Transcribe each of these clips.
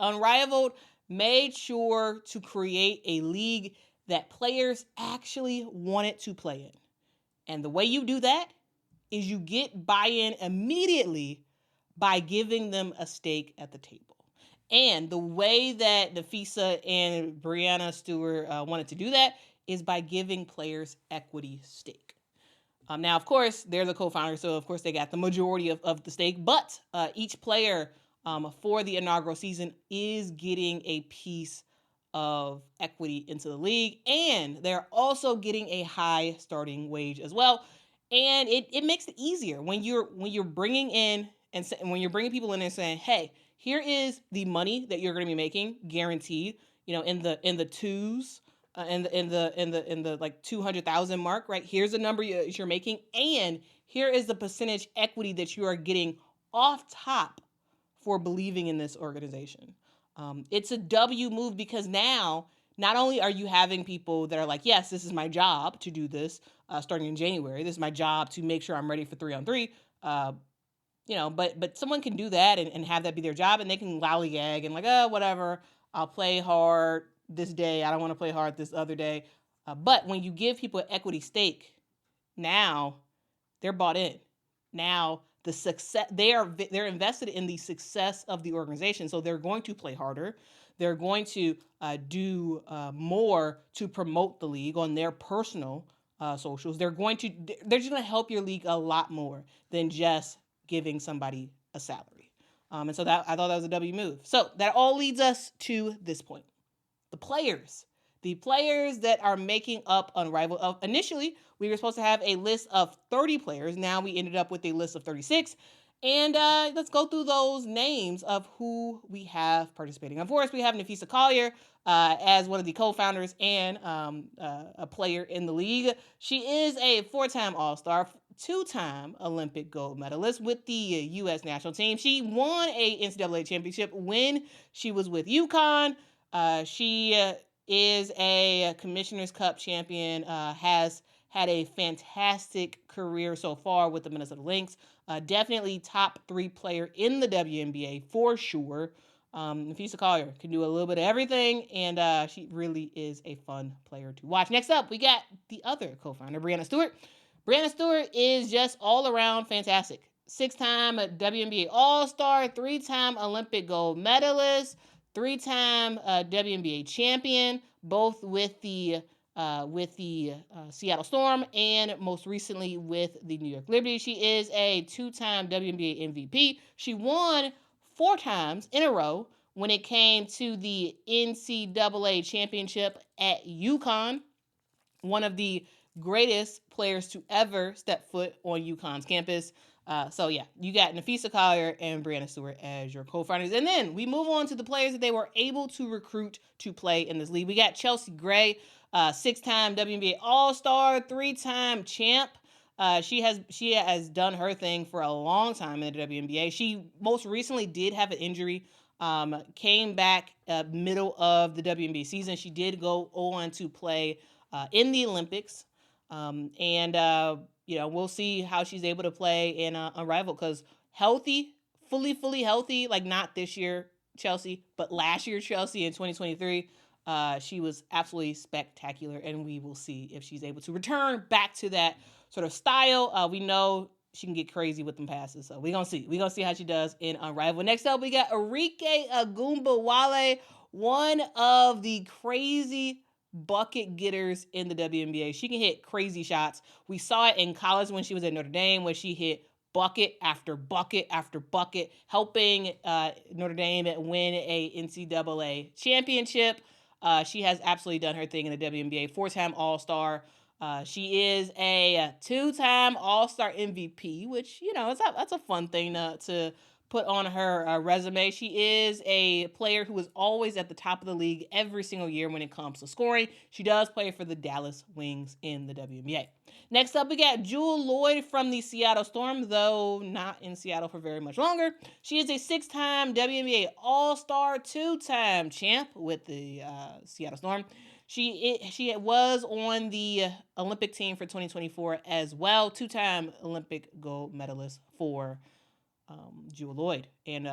Unrivaled made sure to create a league that players actually wanted to play in. And the way you do that is you get buy-in immediately by giving them a stake at the table. And the way that Napheesa and Breanna Stewart wanted to do that is by giving players equity stake. Now, of course, they're the co-founders, so of course they got the majority of the stake, but each player for the inaugural season is getting a piece of equity into the league, and they're also getting a high starting wage as well. And it makes it easier when you're bringing in and when you're bringing people in and saying, hey, here is the money that you're going to be making guaranteed, in the twos, in the like 200,000 mark, right? Here's the number you're making, and here is the percentage equity that you are getting off top for believing in this organization. It's a W move because now not only are you having people that are like, yes, this is my job to do this starting in January. This is my job to make sure I'm ready for 3-on-3. But someone can do that and have that be their job, and they can lollygag and like, oh, whatever, I'll play hard this day. I don't want to play hard this other day. But when you give people an equity stake, now they're bought in. Now the success, they're invested in the success of the organization. So they're going to play harder. They're going to do more to promote the league on their personal socials. They're just going to help your league a lot more than just giving somebody a salary. And so I thought that was a W move. So that all leads us to this point. The players that are making up Unrivaled. Initially, we were supposed to have a list of 30 players. Now we ended up with a list of 36. And let's go through those names of who we have participating. Of course, we have Napheesa Collier as one of the co-founders and a player in the league. She is a 4-time All-Star, 2-time Olympic gold medalist with the U.S. national team. She won a NCAA championship when she was with UConn. She is a Commissioner's Cup champion, has had a fantastic career so far with the Minnesota Lynx. Definitely top 3 player in the WNBA for sure. Napheesa Collier can do a little bit of everything, and she really is a fun player to watch. Next up, we got the other co-founder, Breanna Stewart. Breanna Stewart is just all around fantastic. 6-time WNBA All-Star, 3-time Olympic gold medalist, 3-time WNBA champion, both with the Seattle Storm and most recently with the New York Liberty. She is a 2-time WNBA MVP. She won 4 times in a row when it came to the NCAA Championship at UConn. One of the greatest players to ever step foot on UConn's campus. So yeah, you got Napheesa Collier and Breanna Stewart as your co-founders. And then we move on to the players that they were able to recruit to play in this league. We got Chelsea Gray, 6-time WNBA All-Star, 3-time champ. She has done her thing for a long time in the WNBA. She most recently did have an injury, came back middle of the WNBA season. She did go on to play in the Olympics. We'll see how she's able to play in Unrivaled, because healthy, fully healthy, like not this year Chelsea, but last year Chelsea in 2023, she was absolutely spectacular, and we will see if she's able to return back to that sort of style. We know she can get crazy with them passes, so we're gonna see how she does in Unrivaled. Next up, we got ARIKE OGUNBOWALE, one of the crazy bucket getters in the WNBA. She can hit crazy shots. We saw it in college when she was at Notre Dame, where she hit bucket after bucket after bucket, helping Notre Dame win a NCAA championship. She has absolutely done her thing in the WNBA. 4-time All-Star. She is a 2-time All-Star MVP, which, that's a fun thing to put on her resume. She is a player who is always at the top of the league every single year when it comes to scoring. She does play for the Dallas Wings in the WNBA. Next up, we got JEWELL LOYD from the Seattle Storm, though not in Seattle for very much longer. She is a 6-time WNBA All-Star, 2-time champ with the Seattle Storm. She was on the Olympic team for 2024 as well. 2-time Olympic gold medalist for JEWELL LOYD. And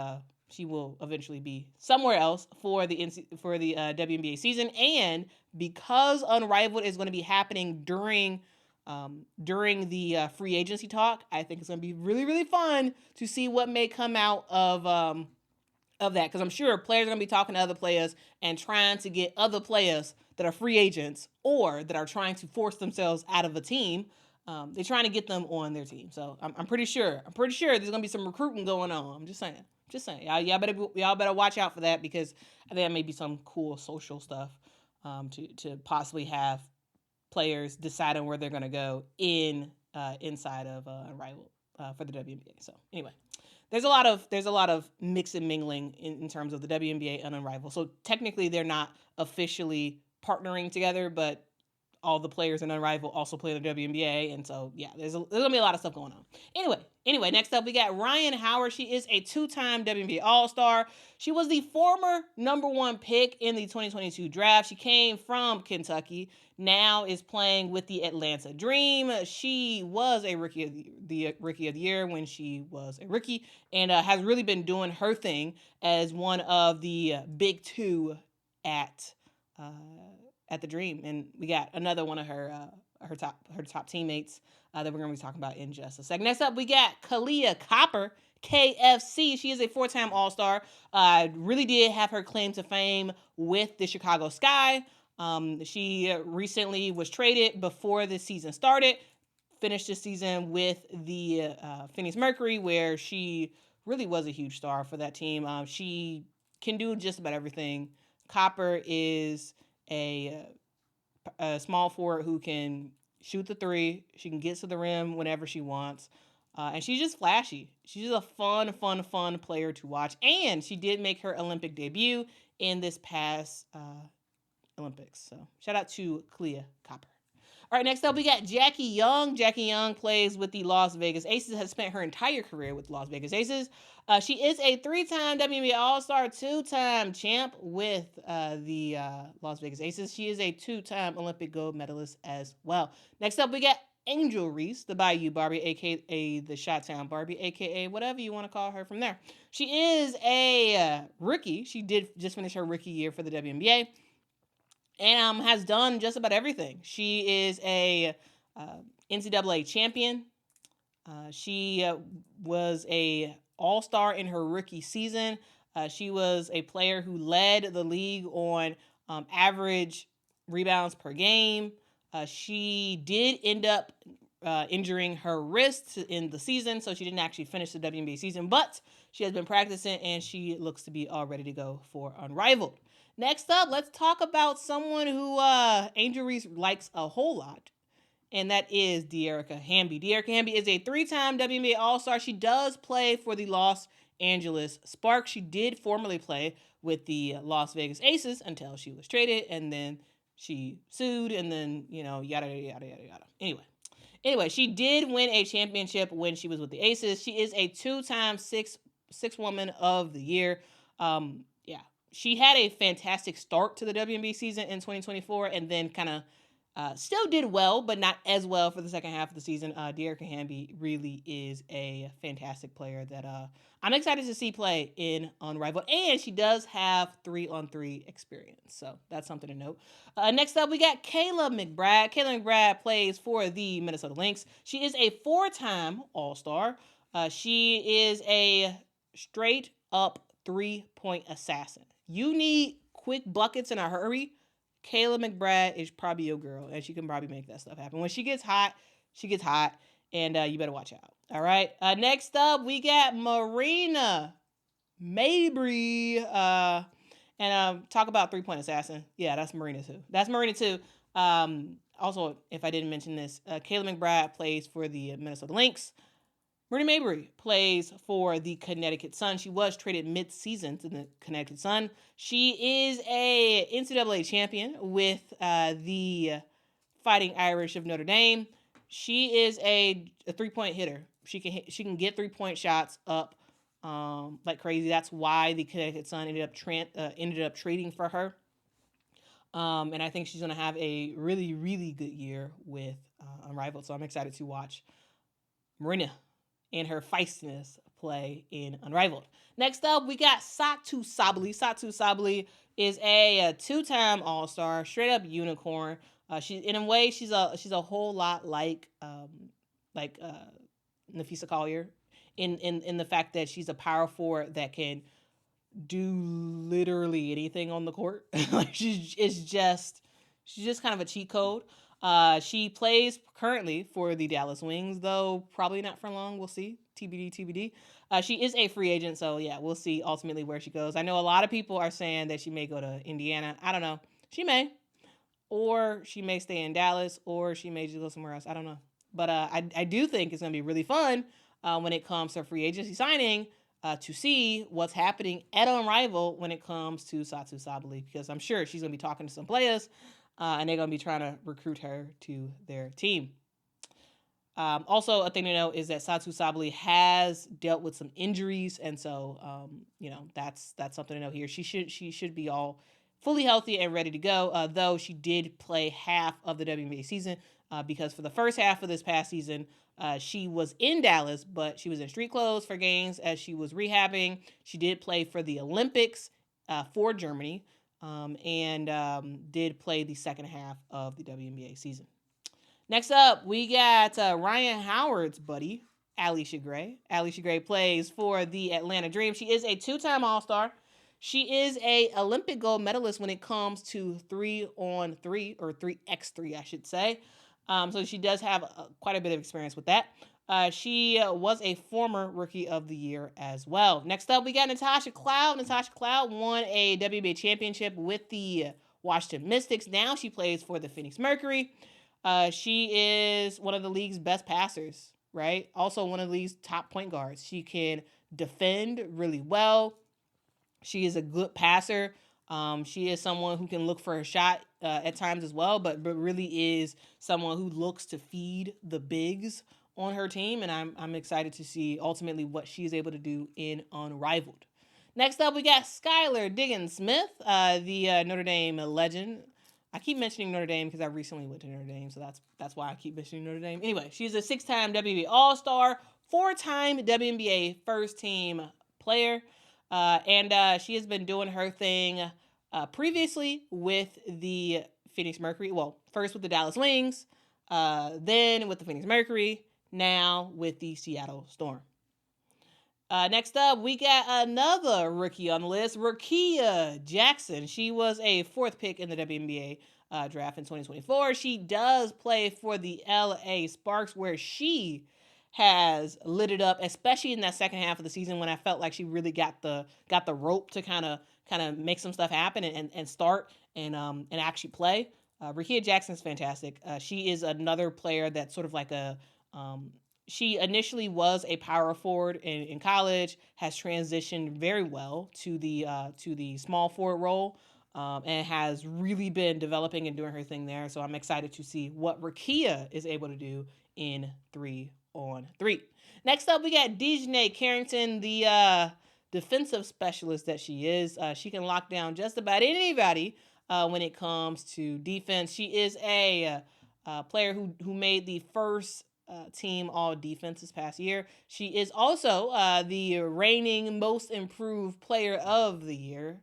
she will eventually be somewhere else for the WNBA season. And because Unrivaled is going to be happening during the free agency talk, I think it's going to be really, really fun to see what may come out of that, because I'm sure players are going to be talking to other players and trying to get other players that are free agents or that are trying to force themselves out of a team. They're trying to get them on their team. So I'm pretty sure there's going to be some recruiting going on. I'm just saying. Y'all better watch out for that, because I think that may be some cool social stuff to possibly have players deciding where they're going to go inside of Unrivaled for the WNBA. So anyway, there's a lot of mix and mingling in terms of the WNBA and Unrivaled. So technically they're not officially partnering together, but all the players in Unrivaled also play in the WNBA, and so yeah, there's gonna be a lot of stuff going on. Anyway, next up we got Rhyne Howard. She is a 2-time WNBA All-Star. She was the former #1 pick in the 2022 draft. She came from Kentucky. Now is playing with the Atlanta Dream. She was a rookie of the year when she was a rookie, and has really been doing her thing as one of the big two at the Dream. And we got another one of her top teammates that we're going to be talking about in just a second. Next up, we got KAHLEAH Copper, KFC. She is a 4-time All-Star. Really did have her claim to fame with the Chicago Sky. She recently was traded before the season started. Finished the season with the Phoenix Mercury, where she really was a huge star for that team. She can do just about everything. Copper is a small forward who can shoot the three. She can get to the rim whenever she wants. And she's just flashy. She's just a fun player to watch. And she did make her Olympic debut in this past Olympics. So shout out to KAHLEAH Copper. All right, next up we got Jackie Young. Jackie Young plays with the Las Vegas Aces, has spent her entire career with Las Vegas Aces. She is a 3-time WNBA All-Star, 2-time champ with the Las Vegas Aces. She is a 2-time Olympic gold medalist as well. Next up, we got Angel Reese, the Bayou Barbie, a.k.a. the Chi-Town Barbie, a.k.a. whatever you want to call her from there. She is a rookie. She did just finish her rookie year for the WNBA. And has done just about everything. She is a NCAA champion. She was a All-Star in her rookie season. She was a player who led the league on average rebounds per game. She did end up injuring her wrist in the season, so she didn't actually finish the WNBA season, but she has been practicing and she looks to be all ready to go for Unrivaled. Next up, let's talk about someone who Angel Reese likes a whole lot, and that is Dearica Hamby. Dearica Hamby is a 3-time WNBA All-Star. She does play for the Los Angeles Sparks. She did formerly play with the Las Vegas Aces until she was traded, and then she sued, and then, yada, yada, yada, yada. Anyway, she did win a championship when she was with the Aces. She is a 2-time six woman of the year. She had a fantastic start to the WNBA season in 2024, and then kind of still did well, but not as well for the second half of the season. Dearica Hamby really is a fantastic player that I'm excited to see play in Unrivaled, and she does have 3-on-3 experience, so that's something to note. Next up, we got KAHLEAH McBride. KAHLEAH McBride plays for the Minnesota Lynx. She is a 4-time All-Star. She is a straight-up 3-point assassin. You need quick buckets in a hurry, KAHLEAH McBride is probably your girl, and she can probably make that stuff happen. When she gets hot, and you better watch out. All right. Next up, we got Marina Mabrey. Talk about 3-point assassin. Yeah, that's Marina too. Also, if I didn't mention this, KAHLEAH McBride plays for the Minnesota Lynx. Marina Mabrey plays for the Connecticut Sun. She was traded mid-season to the Connecticut Sun. She is a NCAA champion with the Fighting Irish of Notre Dame. She is a 3-point hitter. She can get 3-point shots up like crazy. That's why the Connecticut Sun ended up trading for her. And I think she's going to have a really, really good year with Unrivaled. So I'm excited to watch Marina and her feistiness play in Unrivaled. Next up, we got Satou Sabally. Satou Sabally is a two-time All-Star, straight up unicorn. She, in a way, she's a whole lot like Napheesa Collier, in the fact that she's a power forward that can do literally anything on the court. Like she's just kind of a cheat code. She plays currently for the Dallas Wings, though probably not for long. We'll see. TBD, TBD. She is a free agent, so yeah, we'll see ultimately where she goes. I know a lot of people are saying that she may go to Indiana. I don't know. She may. Or she may stay in Dallas, or she may just go somewhere else. I don't know. But I do think it's going to be really fun when it comes to free agency signing to see what's happening at Unrivaled when it comes to Satou Sabally, because I'm sure she's going to be talking to some players and they're going to be trying to recruit her to their team. Also, a thing to note is that Satou Sabally has dealt with some injuries, and so that's something to know here. She should be all fully healthy and ready to go, though she did play half of the WNBA season because for the first half of this past season, she was in Dallas, but she was in street clothes for games as she was rehabbing. She did play for the Olympics for Germany and did play the second half of the WNBA season. Next up, we got Ryan Howard's buddy, Alicia Gray. Alicia Gray plays for the Atlanta Dream. She is a two-time All-Star. She is a Olympic gold medalist when it comes to 3-on-3, or 3x3, I should say. So she does have quite a bit of experience with that. She was a former Rookie of the Year as well. Next up, we got Natasha Cloud. Natasha Cloud won a WNBA championship with the Washington Mystics. Now she plays for the Phoenix Mercury. She is one of the league's best passers, right? Also one of the league's top point guards. She can defend really well. She is a good passer. She is someone who can look for a shot at times as well, but really is someone who looks to feed the bigs on her team, and I'm excited to see ultimately what she's able to do in Unrivaled. Next up, we got Skylar Diggins-Smith, the Notre Dame legend. I keep mentioning Notre Dame because I recently went to Notre Dame, so that's why I keep mentioning Notre Dame. Anyway, she's a 6-time WNBA All-Star, 4-time WNBA first-team player, and she has been doing her thing previously with the Phoenix Mercury. Well, first with the Dallas Wings, then with the Phoenix Mercury, now with the Seattle Storm. Next up, we got another rookie on the list, Rickea Jackson. She was a 4th pick in the WNBA draft in 2024. She does play for the LA Sparks, where she has lit it up, especially in that second half of the season when I felt like she really got the rope to kind of make some stuff happen and start and actually play. Rickea Jackson is fantastic. She is another player that's sort of like a she initially was a power forward in college, has transitioned very well to the small forward role, and has really been developing and doing her thing there. So I'm excited to see what Rickea is able to do in 3-on-3. Next up, we got Dijonai Carrington, the defensive specialist that she is. She can lock down just about anybody when it comes to defense. She is a player who made the first team all defense this past year. She is also the reigning most improved player of the year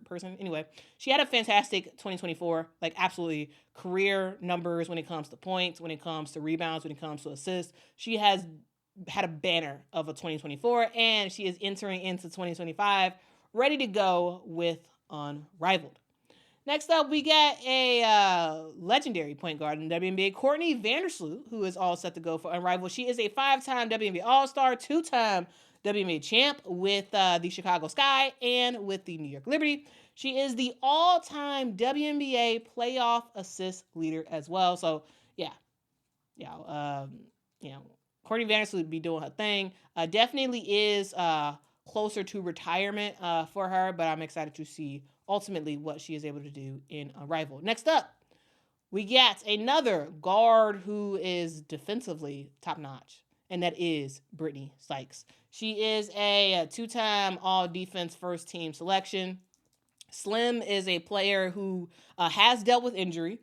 person. Anyway, she had a fantastic 2024, like absolutely career numbers when it comes to points, when it comes to rebounds, when it comes to assists. She has had a banner of a 2024, and she is entering into 2025 ready to go with Unrivaled. Next up, we got a legendary point guard in the WNBA, Courtney Vandersloot, who is all set to go for Unrivaled. She is a 5-time WNBA All-Star, 2-time WNBA champ with the Chicago Sky and with the New York Liberty. She is the all-time WNBA playoff assist leader as well. So, Courtney Vandersloot be doing her thing. Definitely is closer to retirement for her, but I'm excited to see ultimately what she is able to do in Unrivaled. Next up, we got another guard who is defensively top-notch, and that is Brittany Sykes. She is a 2-time all-defense first-team selection. Slim is a player who has dealt with injury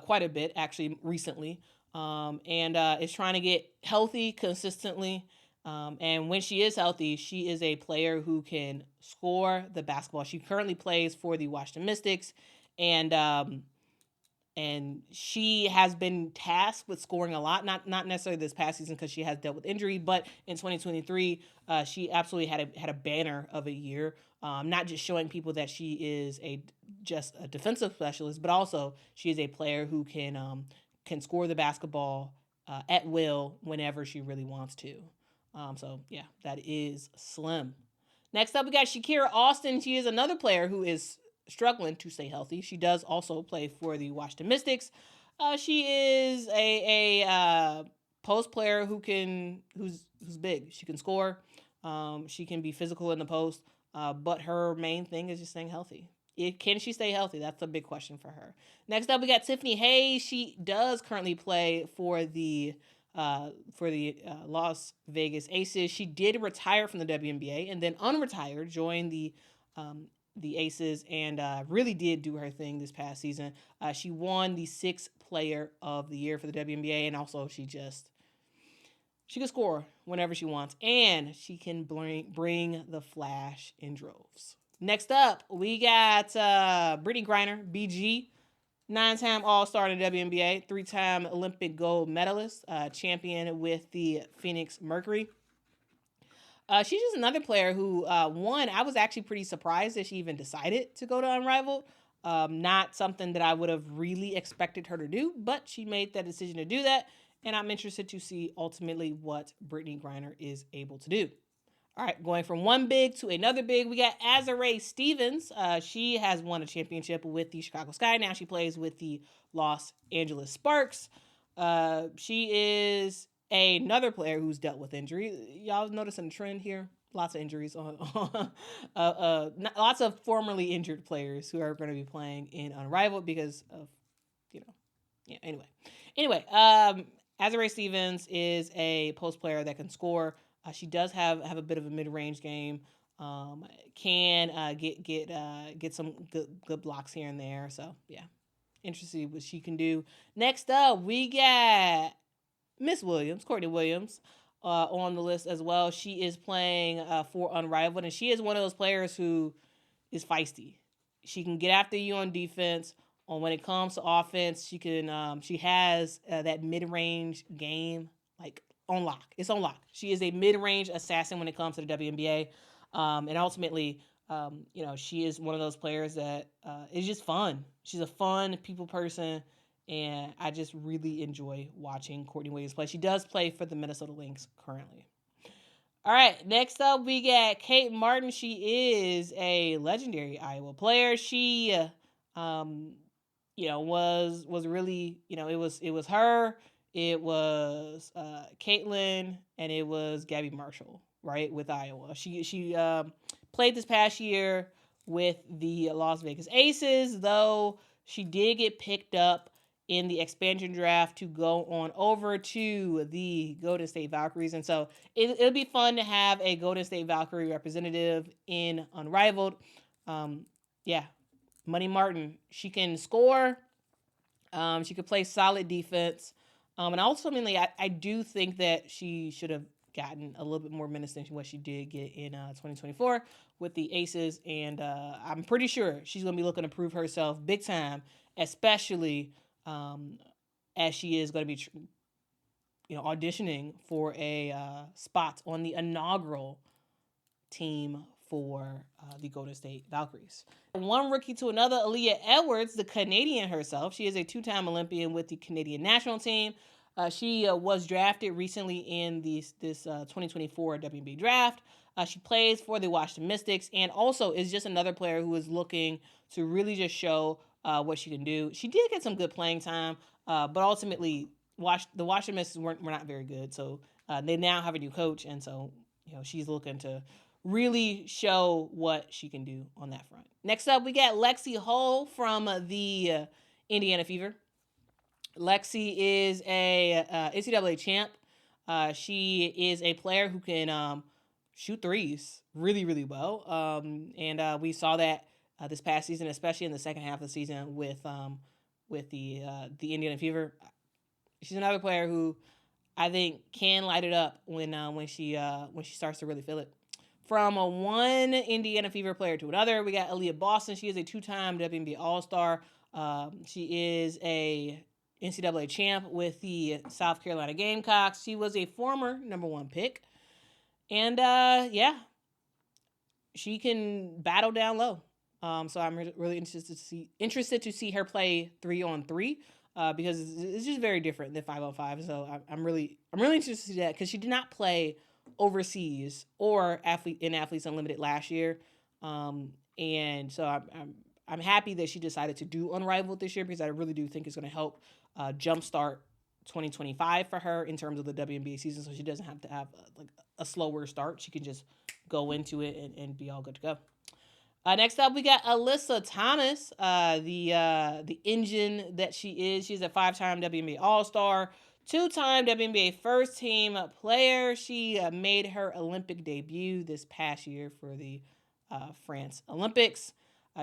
quite a bit, actually, recently, and is trying to get healthy consistently. And when she is healthy, she is a player who can score the basketball. She currently plays for the Washington Mystics, and she has been tasked with scoring a lot. Not necessarily this past season because she has dealt with injury, but in 2023, she absolutely had a banner of a year. Not just showing people that she is just a defensive specialist, but also she is a player who can score the basketball at will whenever she really wants to. So yeah, that is slim. Next up, we got Shakira Austin. She is another player who is struggling to stay healthy. She does also play for the Washington Mystics. She is a post player who's big. She can score. She can be physical in the post. But her main thing is just staying healthy. Can she stay healthy? That's a big question for her. Next up, we got Tiffany Hayes. She does currently play for the Las Vegas Aces. She did retire from the WNBA and then unretired, joined the Aces, and really did do her thing this past season. She won the 6th Player of the Year for the WNBA, and also she can score whenever she wants, and she can bring the flash in droves. Next up, we got Brittney Griner, BG, 9-time All-Star in the WNBA, 3-time Olympic gold medalist, champion with the Phoenix Mercury. She's just another player who, one, I was actually pretty surprised that she even decided to go to Unrivaled. Not something that I would have really expected her to do, but she made that decision to do that, and I'm interested to see ultimately what Brittney Griner is able to do. All right, going from one big to another big, we got Azurá Stevens. She has won a championship with the Chicago Sky. Now she plays with the Los Angeles Sparks. She is another player who's dealt with injury. Y'all noticing a trend here? Lots of injuries lots of formerly injured players who are going to be playing in Unrivaled because of, yeah. Anyway, Azurá Stevens is a post player that can score. She does have a bit of a mid-range game. Can get some good blocks here and there. So yeah, interested to see what she can do. Next up, we got Miss Williams, Courtney Williams, on the list as well. She is playing for Unrivaled, and she is one of those players who is feisty. She can get after you on defense. When it comes to offense, she can. She has that mid-range game like on lock. It's on lock. She is a mid-range assassin when it comes to the WNBA, and ultimately, she is one of those players that is just fun. She's a fun people person, and I just really enjoy watching Courtney Williams play. She does play for the Minnesota Lynx currently. All right, next up we got Kate Martin. She is a legendary Iowa player. She was really, it was her, it was Caitlin, and it was Gabby Marshall, right, with Iowa. She played this past year with the Las Vegas Aces, though she did get picked up in the expansion draft to go on over to the Golden State Valkyries. And so it'll be fun to have a Golden State Valkyrie representative in Unrivaled. Money Martin, she can score. She could play solid defense. And ultimately, I do think that she should have gotten a little bit more minutes than what she did get in 2024 with the Aces. And I'm pretty sure she's going to be looking to prove herself big time, especially as she is going to be auditioning for a spot on the inaugural team for the Golden State Valkyries. One rookie to another, Aaliyah Edwards, the Canadian herself. She is a 2-time Olympian with the Canadian national team. She was drafted recently in this 2024 WNBA draft. She plays for the Washington Mystics and also is just another player who is looking to really just show what she can do. She did get some good playing time, but ultimately the Washington Mystics were not very good. So they now have a new coach, and so she's looking to really show what she can do on that front. Next up, we got Lexi Hull from the Indiana Fever. Lexi is a NCAA champ. She is a player who can shoot threes really, really well. And we saw that this past season, especially in the second half of the season with the Indiana Fever. She's another player who I think can light it up when she starts to really feel it. From one Indiana Fever player to another, we got Aaliyah Boston. She is a 2-time WNBA All-Star. She is a NCAA champ with the South Carolina Gamecocks. She was a former #1 pick. And she can battle down low. So I'm really interested to see her play 3-on-3 because it's just very different than 5-on-5. So I'm really interested to see that because she did not play overseas or in Athletes Unlimited last year, and so I'm happy that she decided to do Unrivaled this year because I really do think it's going to help jumpstart 2025 for her in terms of the WNBA season, so she doesn't have to have a slower start. She can just go into it and be all good to go. Next up, we got Alyssa Thomas, the engine that she is. She's a 5-time WNBA All-Star, 2-time WNBA first-team player. She made her Olympic debut this past year for the France Olympics.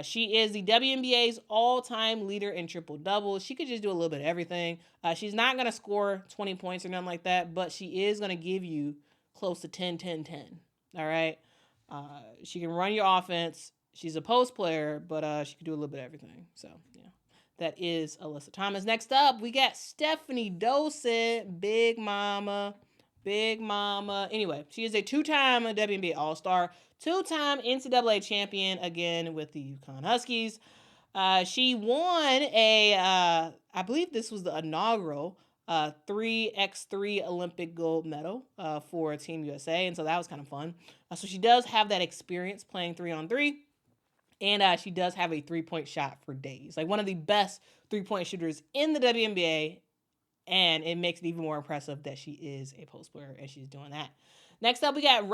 She is the WNBA's all-time leader in triple-doubles. She could just do a little bit of everything. She's not going to score 20 points or nothing like that, but she is going to give you close to 10-10-10. All right? She can run your offense. She's a post player, but she can do a little bit of everything. So, yeah. That is Alyssa Thomas. Next up, we got Stephanie Dawson, Big Mama. Anyway, she is a 2-time WNBA All-Star, 2-time NCAA champion, again with the UConn Huskies. She won I believe this was the inaugural 3x3 Olympic gold medal for Team USA, and so that was kind of fun. So she does have that experience playing 3-on-3. And she does have a 3-point shot for days. Like one of the best 3-point shooters in the WNBA. And it makes it even more impressive that she is a post player and she's doing that. Next up, we got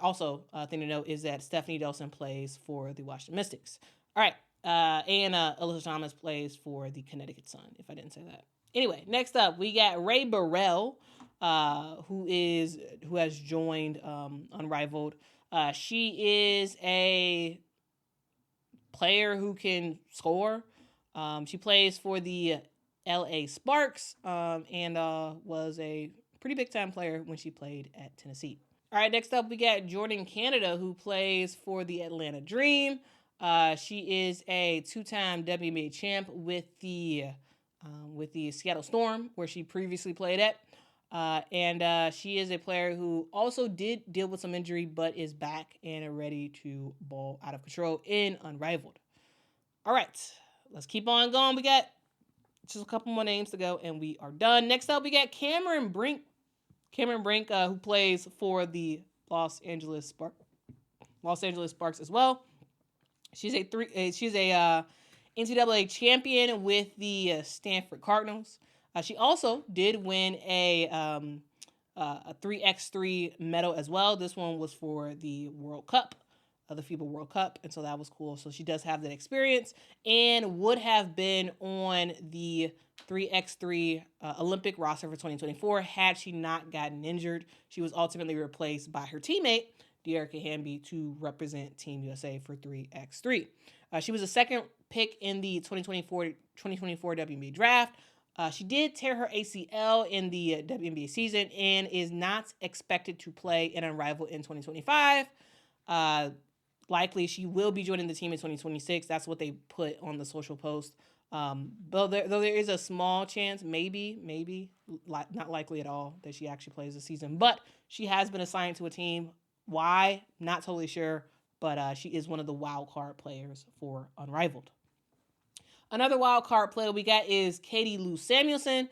also a thing to note is that Stephanie Dawson plays for the Washington Mystics. All right. And Alyssa Thomas plays for the Connecticut Sun, if I didn't say that. Anyway, next up, we got Rae Burrell, who has joined Unrivaled. She is a player who can score. She plays for the LA Sparks and was a pretty big time player when she played at Tennessee. All right, next up we got Jordan Canada, who plays for the Atlanta Dream. She is a 2-time WNBA champ with the Seattle Storm, where she previously played at. And she is a player who also did deal with some injury, but is back and ready to ball out of control in Unrivaled. All right, let's keep on going. We got just a couple more names to go, and we are done. Next up, we got Cameron Brink. Who plays for the Los Angeles Sparks as well. She's a NCAA champion with the Stanford Cardinals. She also did win a 3x3 medal as well. This one was for the World Cup, the FIBA World Cup, and so that was cool. So she does have that experience and would have been on the 3x3 Olympic roster for 2024 had she not gotten injured. She was ultimately replaced by her teammate, Dearica Hamby, to represent Team USA for 3x3. She was a second pick in the 2024 WNBA draft. She did tear her ACL in the WNBA season and is not expected to play in Unrivaled in 2025. Likely she will be joining the team in 2026. That's what they put on the social post. Though there is a small chance, maybe, not likely at all, that she actually plays this season. But she has been assigned to a team. Why? Not totally sure. But she is one of the wild card players for Unrivaled. Another wild card player we got is Katie Lou Samuelson.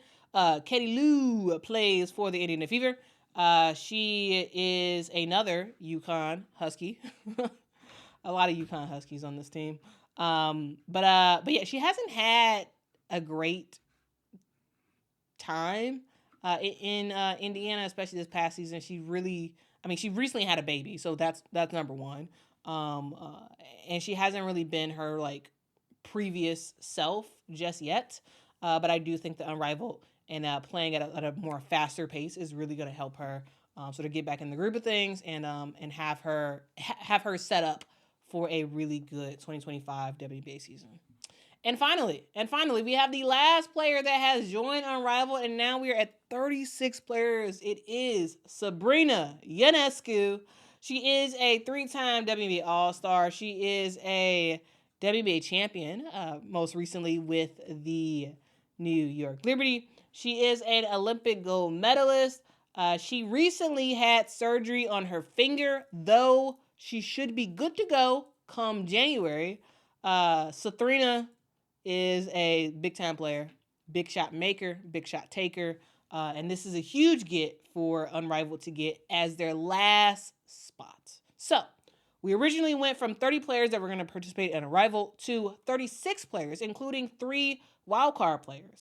Katie Lou plays for the Indiana Fever. She is another UConn Husky. A lot of UConn Huskies on this team. But yeah, she hasn't had a great time in Indiana, especially this past season. She recently had a baby, so that's number one. And she hasn't really been her previous self just yet. But I do think the Unrivaled and playing at a more faster pace is really going to help her sort of get back in the group of things and have her set up for a really good 2025 WNBA season. And finally, we have the last player that has joined Unrivaled, and now we are at 36 players. It is Sabrina Ionescu. She is a 3-time WNBA All-Star. She is a WNBA champion, most recently with the New York Liberty. She is an Olympic gold medalist. She recently had surgery on her finger, though she should be good to go come January. Sabrina is a big-time player, big shot maker, big shot taker, and this is a huge get for Unrivaled to get as their last spot. So, we originally went from 30 players that were going to participate in Unrivaled to 36 players, including 3 wildcard players.